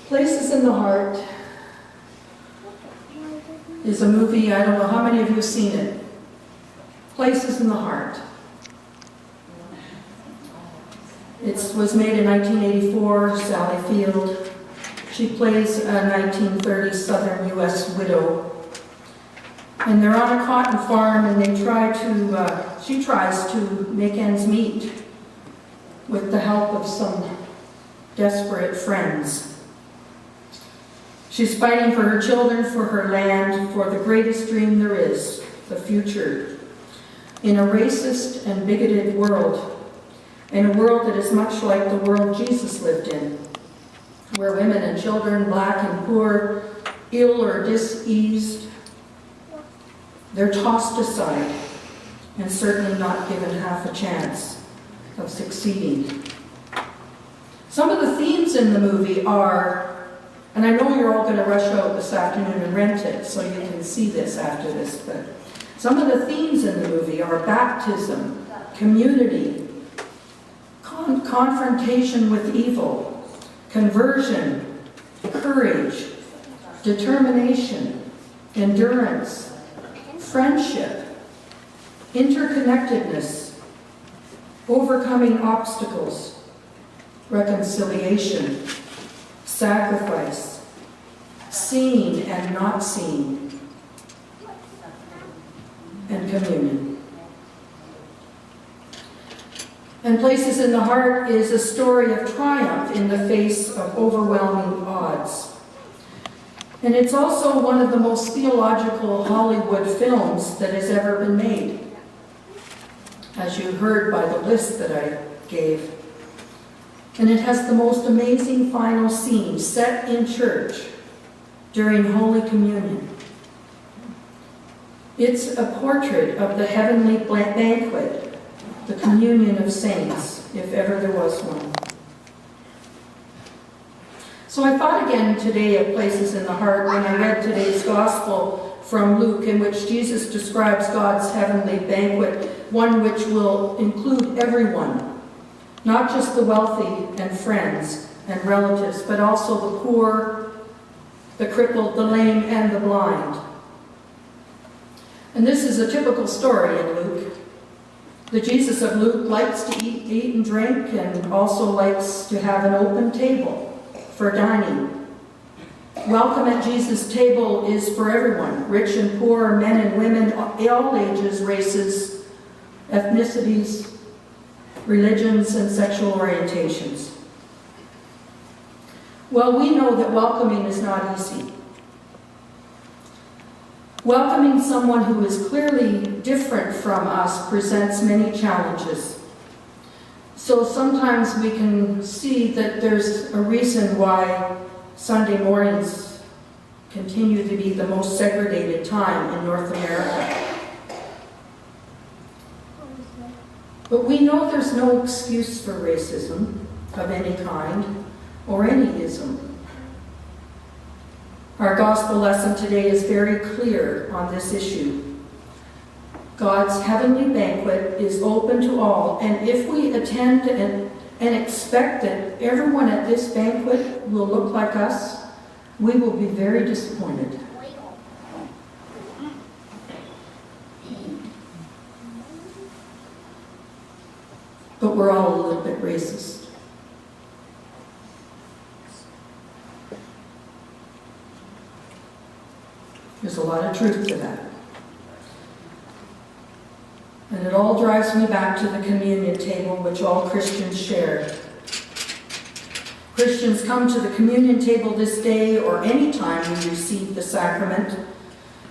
Places in the Heart is a movie, I don't know how many of you have seen it. Places in the Heart. It was made in 1984, Sally Field. She plays a 1930s Southern U.S. widow. And they're on a cotton farm and she tries to make ends meet with the help of some desperate friends. She's fighting for her children, for her land, for the greatest dream there is, the future. In a racist and bigoted world, in a world that is much like the world Jesus lived in, where women and children, black and poor, ill or diseased, they're tossed aside and certainly not given half a chance of succeeding. Some of the themes in the movie are, and I know you're all going to rush out this afternoon and rent it so you can see this after this, but some of the themes in the movie are baptism, community, confrontation with evil, conversion, courage, determination, endurance, friendship, interconnectedness, overcoming obstacles, reconciliation, sacrifice, seeing and not seeing, and communion. And Places in the Heart is a story of triumph in the face of overwhelming odds. And it's also one of the most theological Hollywood films that has ever been made, as you heard by the list that I gave. And it has the most amazing final scene set in church during Holy Communion. It's a portrait of the heavenly banquet, the communion of saints, if ever there was one. So I thought again today of Places in the Heart when I read today's gospel from Luke, in which Jesus describes God's heavenly banquet, one which will include everyone, not just the wealthy and friends and relatives, but also the poor, the crippled, the lame, and the blind. And this is a typical story in Luke. The Jesus of Luke likes to eat and drink, and also likes to have an open table for dining. Welcome at Jesus' table is for everyone, rich and poor, men and women, all ages, races, ethnicities, religions, and sexual orientations. Well, we know that welcoming is not easy. Welcoming someone who is clearly different from us presents many challenges. So sometimes we can see that there's a reason why Sunday mornings continue to be the most segregated time in North America. But we know there's no excuse for racism of any kind or any ism. Our gospel lesson today is very clear on this issue. God's heavenly banquet is open to all, and if we attend and expect that everyone at this banquet will look like us, we will be very disappointed. But we're all a little bit racist. There's a lot of truth to that. And it all drives me back to the communion table, which all Christians share. Christians come to the communion table this day or any time we receive the sacrament,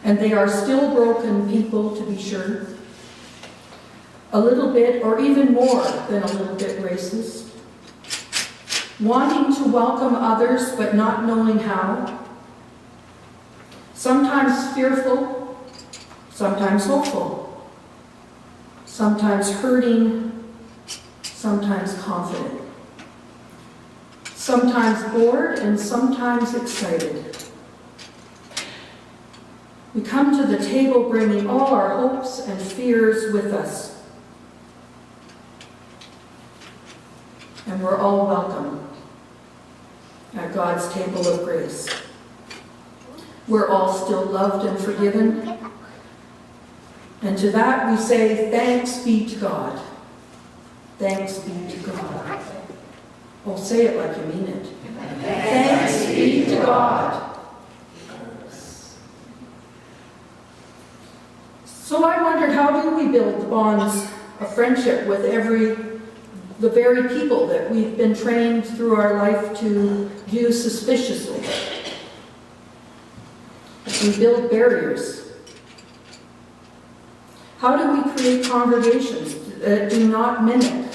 and they are still broken people, to be sure. A little bit, or even more than a little bit racist. Wanting to welcome others, but not knowing how. Sometimes fearful, sometimes hopeful. Sometimes hurting, sometimes confident. Sometimes bored and sometimes excited. We come to the table bringing all our hopes and fears with us. And we're all welcome. at God's table of grace. We're all still loved and forgiven. And to that we say, thanks be to God. Thanks be to God. Oh, say it like you mean it. Thanks be to God. So I wondered, how do we build the bonds of friendship with the very people that we've been trained through our life to view suspiciously? We build barriers. How do we create congregations that do not mimic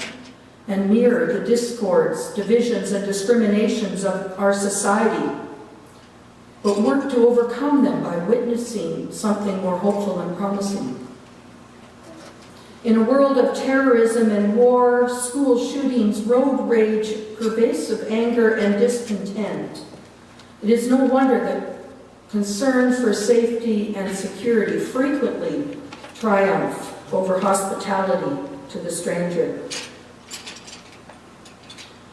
and mirror the discords, divisions, and discriminations of our society, but work to overcome them by witnessing something more hopeful and promising? In a world of terrorism and war, school shootings, road rage, pervasive anger, and discontent, it is no wonder that concern for safety and security frequently triumph over hospitality to the stranger.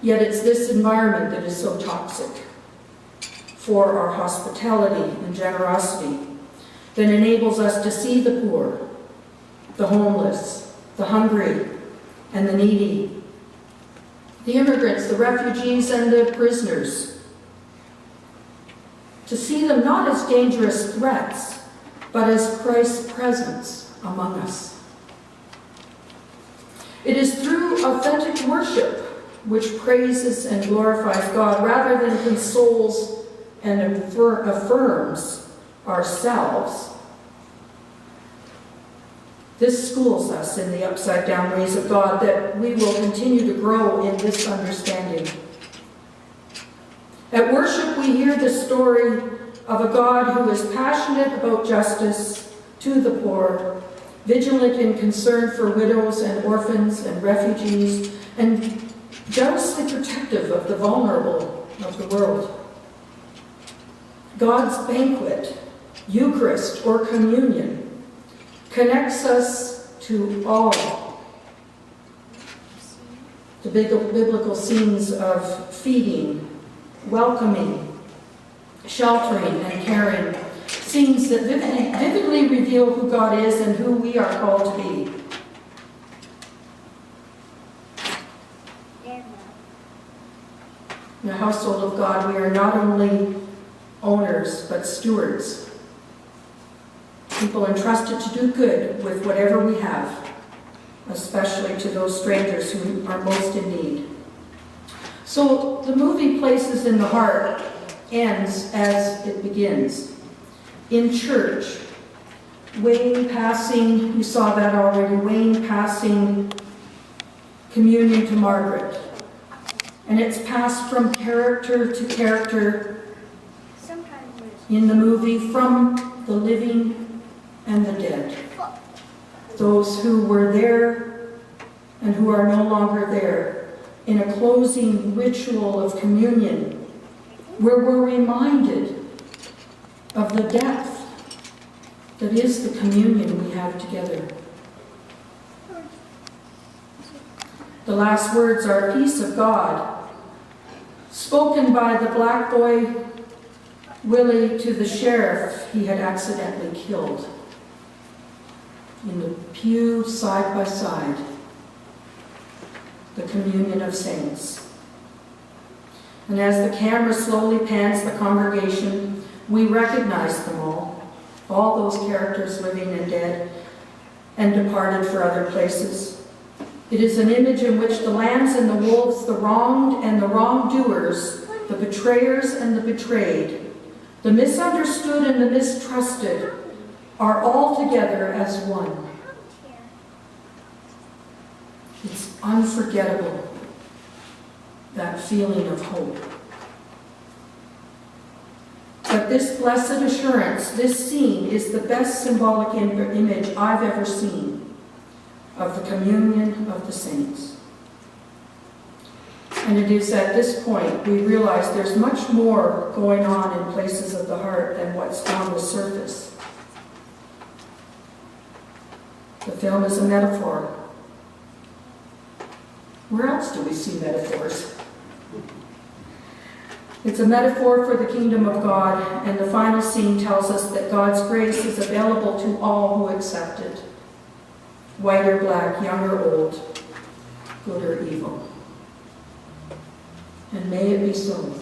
Yet it's this environment that is so toxic for our hospitality and generosity that enables us to see the poor, the homeless, the hungry, and the needy, the immigrants, the refugees, and the prisoners, to see them not as dangerous threats, but as Christ's presence among us. It is through authentic worship which praises and glorifies God rather than consoles and affirms ourselves. This schools us in the upside-down ways of God, that we will continue to grow in this understanding. At worship, we hear the story of a God who is passionate about justice to the poor, vigilant in concern for widows and orphans and refugees, and jealously protective of the vulnerable of the world. God's banquet, Eucharist, or communion connects us to all the biblical scenes of feeding, welcoming, sheltering, and caring, scenes that vividly reveal who God is and who we are called to be. In the household of God, we are not only owners, but stewards. People entrusted to do good with whatever we have, especially to those strangers who are most in need. So the movie Places in the Heart ends as it begins. In church, Wayne passing, you saw that already, Wayne passing communion to Margaret. And it's passed from character to character in the movie, from the living and the dead. Those who were there and who are no longer there, in a closing ritual of communion, where we're reminded of the depth that is the communion we have together. The last words are peace of God, spoken by the black boy Willie to the sheriff he had accidentally killed, in the pew side by side, the communion of saints. And as the camera slowly pans the congregation, we recognize them all those characters living and dead and departed for other places. It is an image in which the lambs and the wolves, the wronged and the wrongdoers, the betrayers and the betrayed, the misunderstood and the mistrusted, are all together as one. It's unforgettable, that feeling of hope. But this blessed assurance, this scene, is the best symbolic image I've ever seen of the communion of the saints. And it is at this point we realize there's much more going on in Places of the Heart than what's on the surface. The film is a metaphor. Where else do we see metaphors? It's a metaphor for the kingdom of God, and the final scene tells us that God's grace is available to all who accept it, white or black, young or old, good or evil. And may it be so.